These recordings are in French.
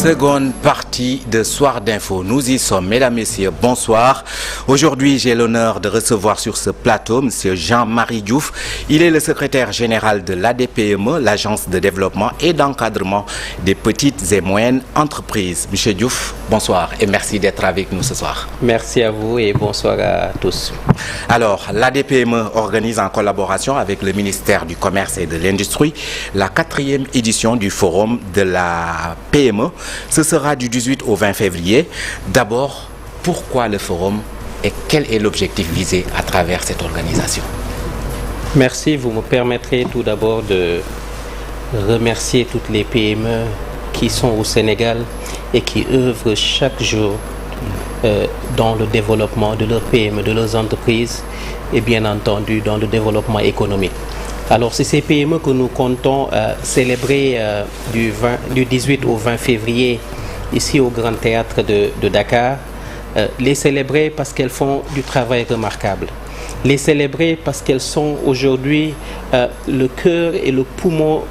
Seconde partie de Soir d'Info. Nous y sommes, mesdames, messieurs, bonsoir. Aujourd'hui, j'ai l'honneur de recevoir sur ce plateau M. Jean-Marie Diouf. Il est le secrétaire général de l'ADPME, l'Agence de développement et d'encadrement des petites et moyennes entreprises. M. Diouf, bonsoir et merci d'être avec nous ce soir. Merci à vous et bonsoir à tous. Alors, l'ADPME organise en collaboration avec le ministère du Commerce et de l'Industrie la 4e édition du Forum de la PME. Ce sera du 18 au 20 février. D'abord, pourquoi le forum et quel est l'objectif visé à travers cette organisation? Merci. Vous me permettrez tout d'abord de remercier toutes les PME qui sont au Sénégal et qui œuvrent chaque jour dans le développement de leurs PME, de leurs entreprises et bien entendu dans le développement économique. Alors c'est ces PME que nous comptons célébrer du 18 au 20 février ici au Grand Théâtre de Dakar. Les célébrer parce qu'elles font du travail remarquable. Les célébrer parce qu'elles sont aujourd'hui le cœur et le poumon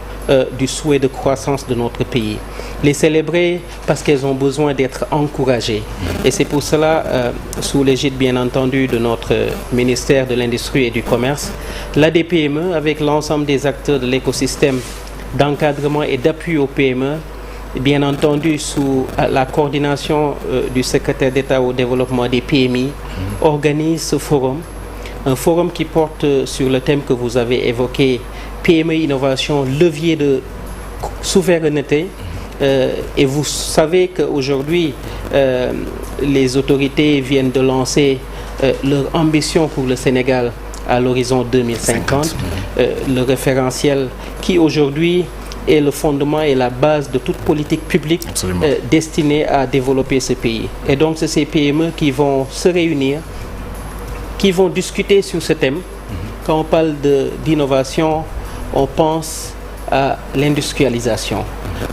du souhait de croissance de notre pays. Les célébrer parce qu'elles ont besoin d'être encouragées. Et c'est pour cela, sous l'égide bien entendu de notre ministère de l'Industrie et du Commerce, l'ADPME, avec l'ensemble des acteurs de l'écosystème d'encadrement et d'appui aux PME, bien entendu sous la coordination du secrétaire d'État au développement des PMI, organise ce forum. Un forum qui porte sur le thème que vous avez évoqué, PME Innovation, levier de souveraineté. Et vous savez qu'aujourd'hui, les autorités viennent de lancer leur ambition pour le Sénégal à l'horizon 2050, le référentiel qui aujourd'hui est le fondement et la base de toute politique publique destinée à développer ce pays. Et donc, c'est ces PME qui vont se réunir, qui vont discuter sur ce thème. Quand on parle d'innovation, on pense à l'industrialisation.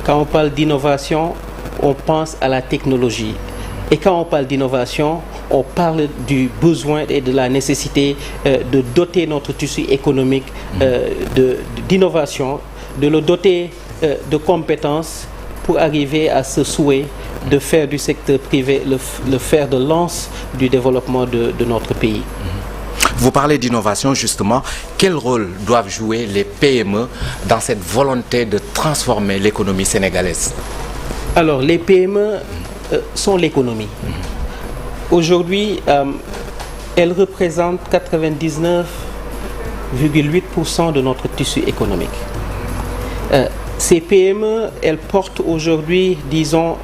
Quand on parle d'innovation, on pense à la technologie. Et quand on parle d'innovation, on parle du besoin et de la nécessité de doter notre tissu économique d'innovation, de le doter de compétences pour arriver à ce souhait de faire du secteur privé le fer de lance du développement de notre pays. Vous parlez d'innovation justement. Quel rôle doivent jouer les PME dans cette volonté de transformer l'économie sénégalaise? Alors, les PME sont l'économie. Aujourd'hui, elles représentent 99,8% de notre tissu économique. Ces PME, elles portent aujourd'hui, disons,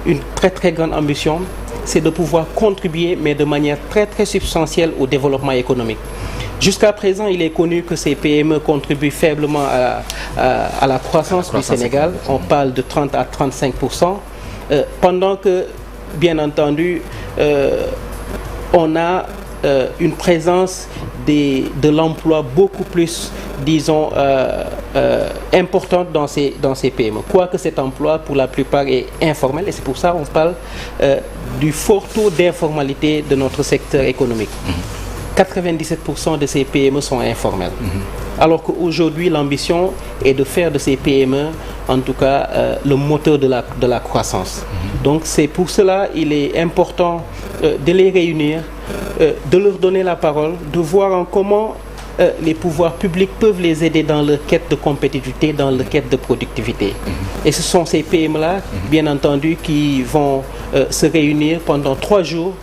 une très très grande ambition, c'est de pouvoir contribuer, mais de manière très très substantielle au développement économique. Jusqu'à présent, il est connu que ces PME contribuent faiblement à la croissance du Sénégal. On parle de 30 à 35%, pendant que, bien entendu, on a une présence de l'emploi beaucoup plus, disons, importante dans ces PME. Quoique cet emploi, pour la plupart, est informel, et c'est pour ça qu'on parle du fort taux d'informalité de notre secteur économique. 97% de ces PME sont informelles. Alors qu'aujourd'hui, l'ambition est de faire de ces PME, en tout cas, le moteur de la croissance. Donc c'est pour cela qu'il est important de les réunir, de leur donner la parole, de voir en comment les pouvoirs publics peuvent les aider dans leur quête de compétitivité, dans leur quête de productivité. Et ce sont ces PME-là, bien entendu, qui vont se réunir pendant 3 jours.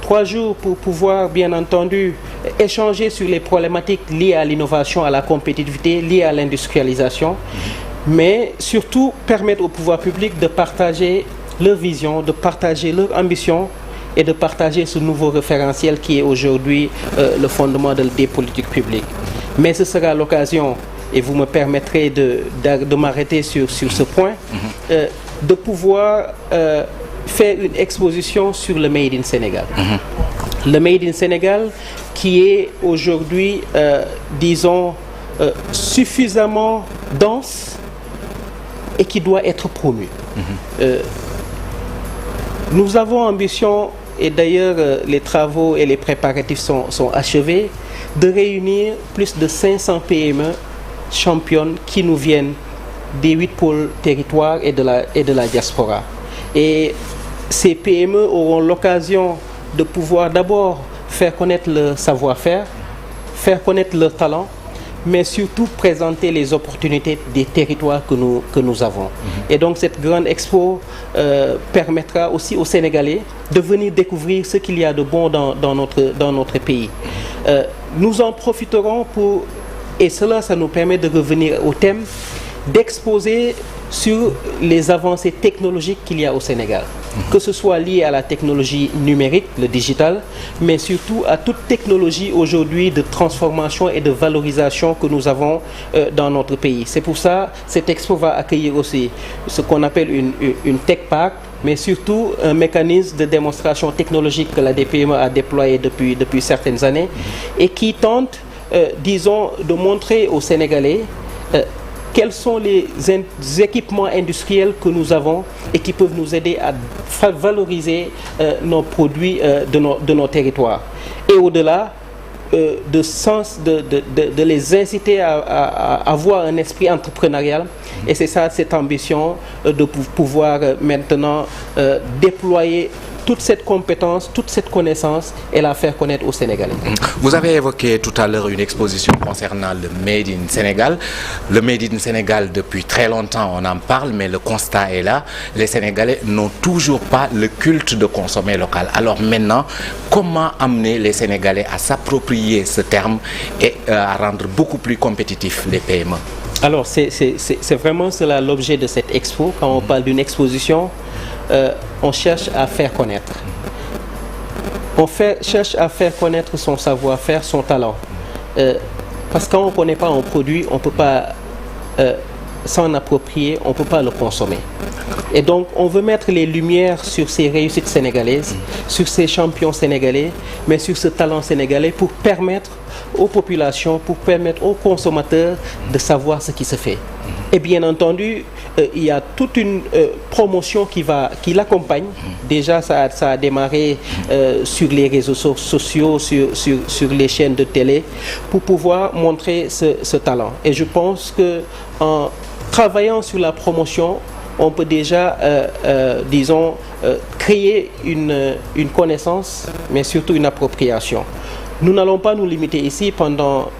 3 jours pour pouvoir, bien entendu, échanger sur les problématiques liées à l'innovation, à la compétitivité, liées à l'industrialisation, mais surtout permettre au pouvoir public de partager leur vision, de partager leur ambition et de partager ce nouveau référentiel qui est aujourd'hui le fondement des politiques publiques. Mais ce sera l'occasion, et vous me permettrez de m'arrêter sur ce point, de pouvoir faire une exposition sur le Made in Sénégal. Le Made in Sénégal qui est aujourd'hui, disons, suffisamment dense et qui doit être promu. Nous avons ambition, et d'ailleurs les travaux et les préparatifs sont achevés, de réunir plus de 500 PME championnes qui nous viennent des 8 pôles territoires et de la diaspora. Et ces PME auront l'occasion de pouvoir d'abord faire connaître leur savoir-faire, faire connaître leur talent, mais surtout présenter les opportunités des territoires que nous avons. Et donc cette grande expo permettra aussi aux Sénégalais de venir découvrir ce qu'il y a de bon dans notre pays. Nous en profiterons et cela, ça nous permet de revenir au thème, d'exposer sur les avancées technologiques qu'il y a au Sénégal, que ce soit lié à la technologie numérique, le digital, mais surtout à toute technologie aujourd'hui de transformation et de valorisation que nous avons dans notre pays. C'est pour ça que cette expo va accueillir aussi ce qu'on appelle une Tech Park, mais surtout un mécanisme de démonstration technologique que la DPME a déployé depuis certaines années et qui tente, disons, de montrer aux Sénégalais quels sont les équipements industriels que nous avons et qui peuvent nous aider à valoriser nos produits de nos territoires. Et au-delà, de les inciter à avoir un esprit entrepreneurial. Et c'est ça, cette ambition de pouvoir maintenant déployer toute cette compétence, toute cette connaissance et la faire connaître aux Sénégalais. Vous avez évoqué tout à l'heure une exposition concernant le Made in Sénégal. Le Made in Sénégal, depuis très longtemps, on en parle, mais le constat est là. Les Sénégalais n'ont toujours pas le culte de consommer local. Alors maintenant, comment amener les Sénégalais à s'approprier ce terme et à rendre beaucoup plus compétitifs les PME? Alors, c'est vraiment cela l'objet de cette expo. Quand on parle d'une exposition, on cherche à faire connaître. Cherche à faire connaître son savoir-faire, son talent. Parce que quand on ne connaît pas un produit, on ne peut pas s'en approprier, on ne peut pas le consommer. Et donc, on veut mettre les lumières sur ces réussites sénégalaises, sur ces champions sénégalais, mais sur ce talent sénégalais pour permettre aux populations, pour permettre aux consommateurs de savoir ce qui se fait. Et bien entendu, il y a toute une promotion qui l'accompagne. Déjà, ça a démarré sur les réseaux sociaux, sur les chaînes de télé, pour pouvoir montrer ce talent. Et je pense qu'en travaillant sur la promotion, on peut déjà, disons, créer une connaissance, mais surtout une appropriation. Nous n'allons pas nous limiter ici pendant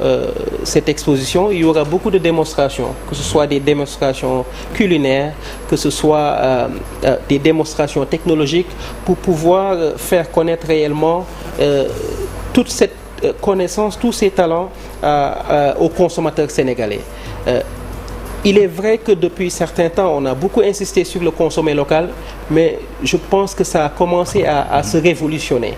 cette exposition. Il y aura beaucoup de démonstrations, que ce soit des démonstrations culinaires, que ce soit des démonstrations technologiques, pour pouvoir faire connaître réellement toute cette connaissance, tous ces talents aux consommateurs sénégalais. Il est vrai que depuis certains temps, on a beaucoup insisté sur le consommer local, mais je pense que ça a commencé à se révolutionner.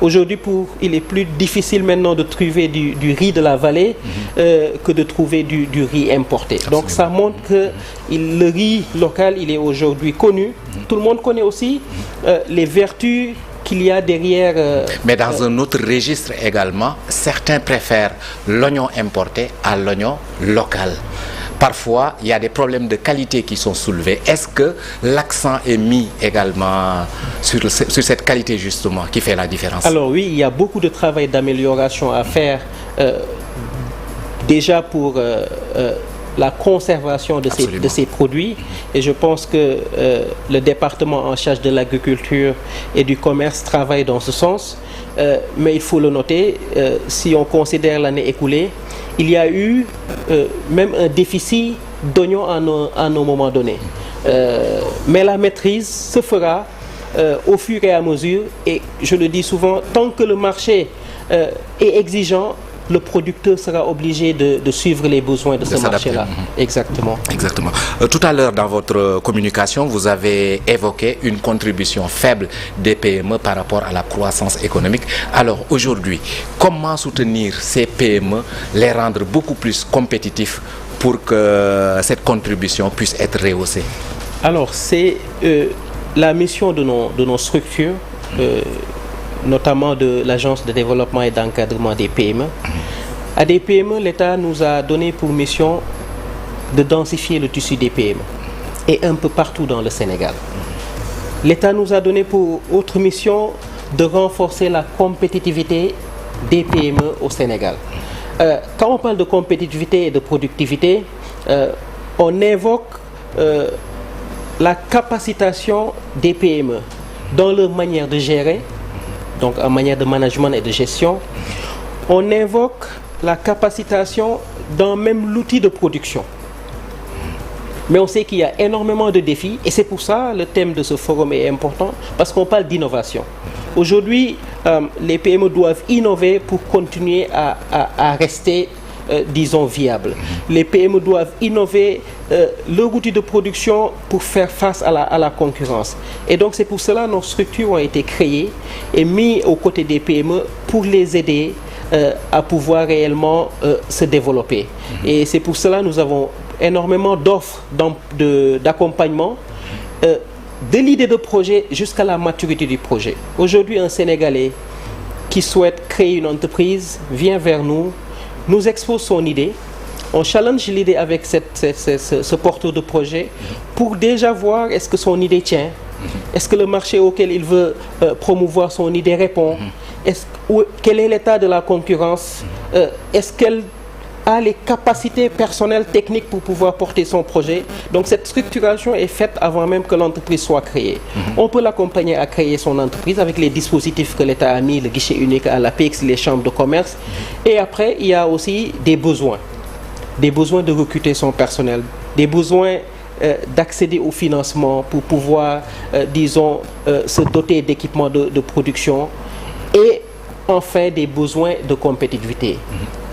Aujourd'hui, il est plus difficile maintenant de trouver du riz de la vallée que de trouver du riz importé. Absolument. Donc ça montre que le riz local, il est aujourd'hui connu. Tout le monde connaît aussi les vertus qu'il y a derrière. Mais dans un autre registre également, certains préfèrent l'oignon importé à l'oignon local. Parfois, il y a des problèmes de qualité qui sont soulevés. Est-ce que l'accent est mis également sur cette qualité justement qui fait la différence? Alors oui, il y a beaucoup de travail d'amélioration à faire déjà pour la conservation de ces produits. Et je pense que le département en charge de l'agriculture et du commerce travaille dans ce sens. Mais il faut le noter, si on considère l'année écoulée, il y a eu même un déficit d'oignons à un moment donné. Mais la maîtrise se fera au fur et à mesure. Et je le dis souvent, tant que le marché est exigeant, le producteur sera obligé de suivre les besoins de ce marché-là. Exactement. Exactement. Tout à l'heure, dans votre communication, vous avez évoqué une contribution faible des PME par rapport à la croissance économique. Alors aujourd'hui, comment soutenir ces PME, les rendre beaucoup plus compétitifs pour que cette contribution puisse être rehaussée? Alors, c'est la mission de nos structures, notamment de l'Agence de développement et d'encadrement des PME. À des PME, l'État nous a donné pour mission de densifier le tissu des PME et un peu partout dans le Sénégal. L'État nous a donné pour autre mission de renforcer la compétitivité des PME au Sénégal. Quand on parle de compétitivité et de productivité, on invoque la capacitation des PME dans leur manière de gérer, donc en manière de management et de gestion. On invoque la capacitation dans même l'outil de production. Mais on sait qu'il y a énormément de défis et c'est pour ça le thème de ce forum est important parce qu'on parle d'innovation. Aujourd'hui, les PME doivent innover pour continuer à rester, disons, viables. Les PME doivent innover leur outil de production pour faire face à la concurrence. Et donc c'est pour cela que nos structures ont été créées et mises aux côtés des PME pour les aider à pouvoir réellement se développer. Et c'est pour cela que nous avons énormément d'offres d'accompagnement de l'idée de projet jusqu'à la maturité du projet. Aujourd'hui, un Sénégalais qui souhaite créer une entreprise vient vers nous, nous expose son idée, on challenge l'idée avec ce porteur de projet pour déjà voir est-ce que son idée tient, est-ce que le marché auquel il veut promouvoir son idée répond, quel est l'état de la concurrence, est-ce qu'elle a les capacités personnelles, techniques pour pouvoir porter son projet. Donc cette structuration est faite avant même que l'entreprise soit créée. On peut l'accompagner à créer son entreprise avec les dispositifs que l'État a mis, le guichet unique à l'APEX, les chambres de commerce. Et après, il y a aussi des besoins de recruter son personnel, des besoins d'accéder au financement pour pouvoir, disons, se doter d'équipements de production et enfin des besoins de compétitivité.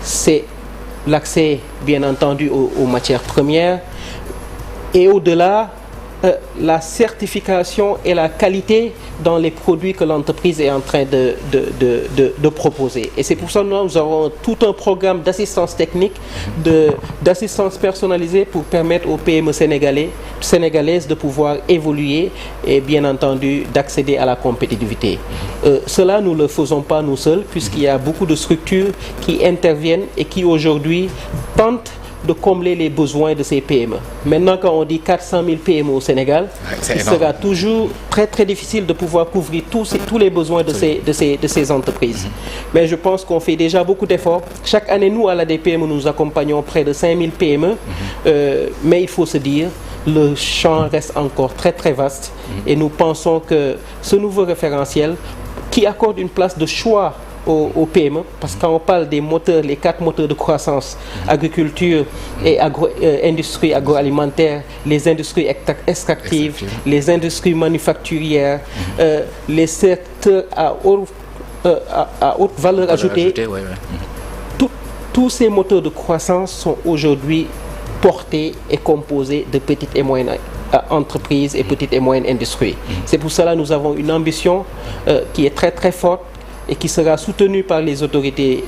C'est l'accès, bien entendu, aux matières premières et au-delà, la certification et la qualité dans les produits que l'entreprise est en train de proposer. Et c'est pour ça que nous avons tout un programme d'assistance technique, d'assistance personnalisée pour permettre aux PME sénégalaises de pouvoir évoluer et bien entendu d'accéder à la compétitivité. Cela, nous ne le faisons pas nous seuls puisqu'il y a beaucoup de structures qui interviennent et qui aujourd'hui tentent de combler les besoins de ces PME. Maintenant, quand on dit 400 000 PME au Sénégal, il sera toujours très très difficile de pouvoir couvrir tous les besoins de ces entreprises. Mais je pense qu'on fait déjà beaucoup d'efforts. Chaque année, nous, à l'ADPME, nous accompagnons près de 5 000 PME. Mais il faut se dire, le champ reste encore très très vaste. Et nous pensons que ce nouveau référentiel, qui accorde une place de choix aux PME, parce que quand on parle des moteurs, les 4 moteurs de croissance, agriculture et industrie agroalimentaire, les industries extractives, les industries manufacturières, les secteurs à haute valeur ajoutée, tous ces moteurs de croissance sont aujourd'hui portés et composés de petites et moyennes entreprises et petites et moyennes industries. C'est pour cela que nous avons une ambition qui est très très forte et qui sera soutenue par les autorités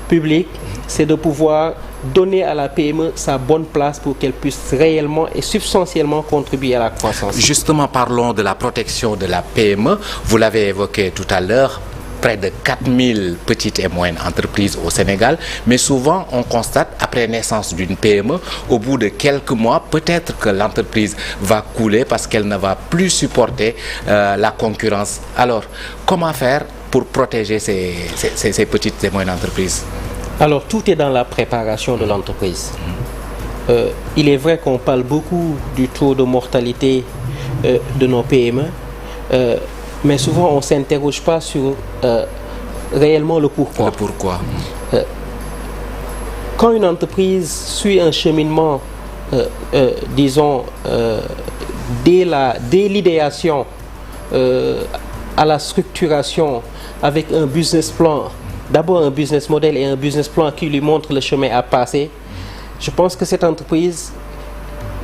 publiques, c'est de pouvoir donner à la PME sa bonne place pour qu'elle puisse réellement et substantiellement contribuer à la croissance. Justement, parlons de la protection de la PME. Vous l'avez évoqué tout à l'heure, près de 4000 petites et moyennes entreprises au Sénégal, mais souvent on constate après naissance d'une PME, au bout de quelques mois, peut-être que l'entreprise va couler parce qu'elle ne va plus supporter la concurrence. Alors, comment faire pour protéger ces petites et moyennes entreprises? Alors, tout est dans la préparation de l'entreprise. Il est vrai qu'on parle beaucoup du taux de mortalité de nos PME, mais souvent on ne s'interroge pas sur réellement le pourquoi. Le pourquoi. Quand une entreprise suit un cheminement, disons, dès l'idéation à la structuration, avec un business plan, d'abord un business model et un business plan qui lui montre le chemin à passer, je pense que cette entreprise,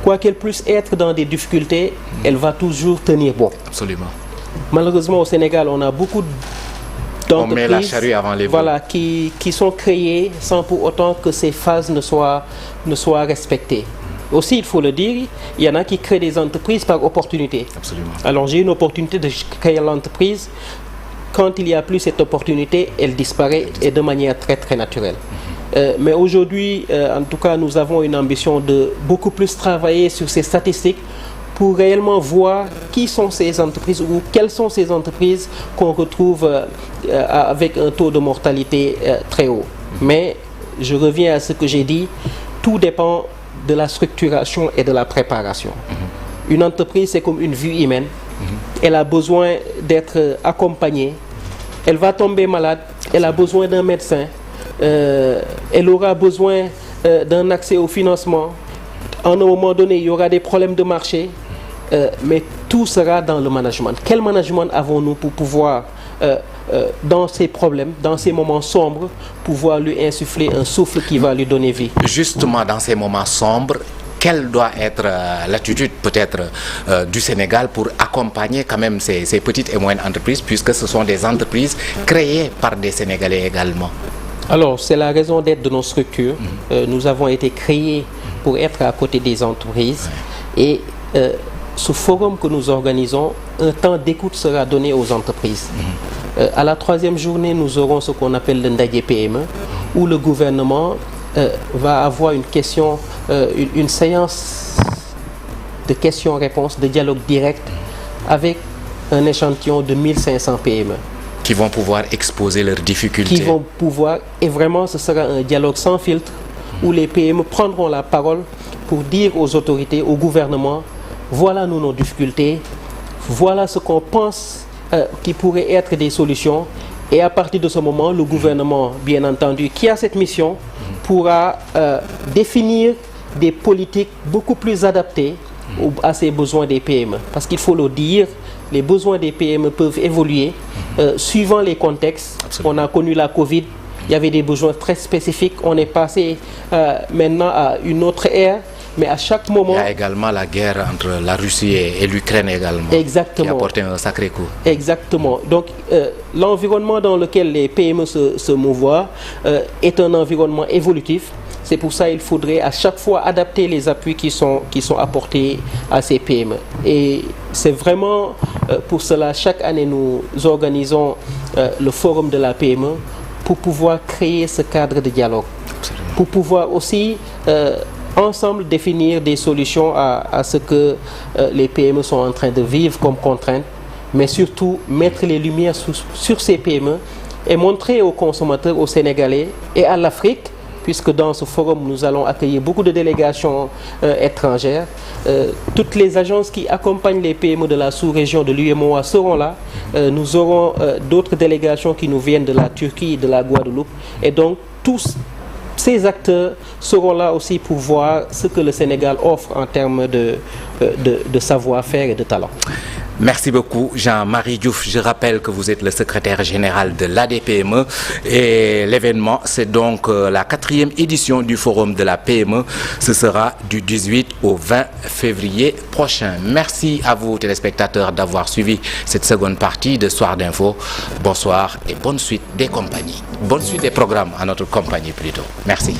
quoi qu'elle puisse être dans des difficultés, elle va toujours tenir bon. Absolument. Malheureusement, au Sénégal, on a beaucoup d'entreprises, on met la charrue avant les bœufs. Voilà, qui sont créées sans pour autant que ces phases ne soient respectées. Aussi, il faut le dire, il y en a qui créent des entreprises par opportunité. Absolument. Alors, j'ai une opportunité de créer l'entreprise. Quand il n'y a plus cette opportunité, elle disparaît et de manière très très naturelle. Mais aujourd'hui, en tout cas, nous avons une ambition de beaucoup plus travailler sur ces statistiques pour réellement voir qui sont ces entreprises ou quelles sont ces entreprises qu'on retrouve avec un taux de mortalité très haut. Mais je reviens à ce que j'ai dit, tout dépend de la structuration et de la préparation. Une entreprise, c'est comme une vie humaine. Elle a besoin d'être accompagnée. Elle va tomber malade. Elle a besoin d'un médecin. Elle aura besoin d'un accès au financement. À un moment donné, il y aura des problèmes de marché. Mais tout sera dans le management. Quel management avons-nous pour pouvoir, dans ces problèmes, dans ces moments sombres, pouvoir lui insuffler un souffle qui va lui donner vie? Justement, dans ces moments sombres, quelle doit être l'attitude peut-être du Sénégal pour accompagner quand même ces petites et moyennes entreprises, puisque ce sont des entreprises créées par des Sénégalais également? Alors, c'est la raison d'être de nos structures. Nous avons été créés pour être à côté des entreprises. Et ce forum que nous organisons, un temps d'écoute sera donné aux entreprises. À la 3e journée, nous aurons ce qu'on appelle le Ndaje PME, où le gouvernement va avoir une séance de questions-réponses, de dialogue direct avec un échantillon de 1500 PME. Qui vont pouvoir exposer leurs difficultés. Qui vont pouvoir, et vraiment ce sera un dialogue sans filtre, où les PME prendront la parole pour dire aux autorités, au gouvernement, voilà nos difficultés, voilà ce qu'on pense qui pourrait être des solutions. Et à partir de ce moment, le gouvernement, bien entendu, qui a cette mission, pourra définir des politiques beaucoup plus adaptées à ces besoins des PME. Parce qu'il faut le dire, les besoins des PME peuvent évoluer suivant les contextes. Absolument. On a connu la Covid, il y avait des besoins très spécifiques. On est passé maintenant à une autre ère. Mais à chaque moment... Il y a également la guerre entre la Russie et l'Ukraine également. Exactement. Qui a porté un sacré coup. Exactement. Donc, l'environnement dans lequel les PME se mouvoient est un environnement évolutif. C'est pour ça qu'il faudrait à chaque fois adapter les appuis qui sont apportés à ces PME. Et c'est vraiment pour cela, chaque année, nous organisons le forum de la PME pour pouvoir créer ce cadre de dialogue. Absolument. Pour pouvoir aussi... ensemble définir des solutions à ce que les PME sont en train de vivre comme contraintes, mais surtout mettre les lumières sur ces PME et montrer aux consommateurs, aux Sénégalais et à l'Afrique, puisque dans ce forum nous allons accueillir beaucoup de délégations étrangères. Toutes les agences qui accompagnent les PME de la sous-région de l'UEMOA seront là. Nous aurons d'autres délégations qui nous viennent de la Turquie et de la Guadeloupe. Et donc tous ces acteurs seront là aussi pour voir ce que le Sénégal offre en termes de savoir-faire et de talent. Merci beaucoup Jean-Marie Diouf. Je rappelle que vous êtes le secrétaire général de l'ADPME et l'événement c'est donc la 4e édition du forum de la PME. Ce sera du 18 au 20 février prochain. Merci à vous téléspectateurs d'avoir suivi cette seconde partie de Soir d'Info. Bonsoir et bonne suite des compagnies. Bonne suite des programmes à notre compagnie plutôt. Merci.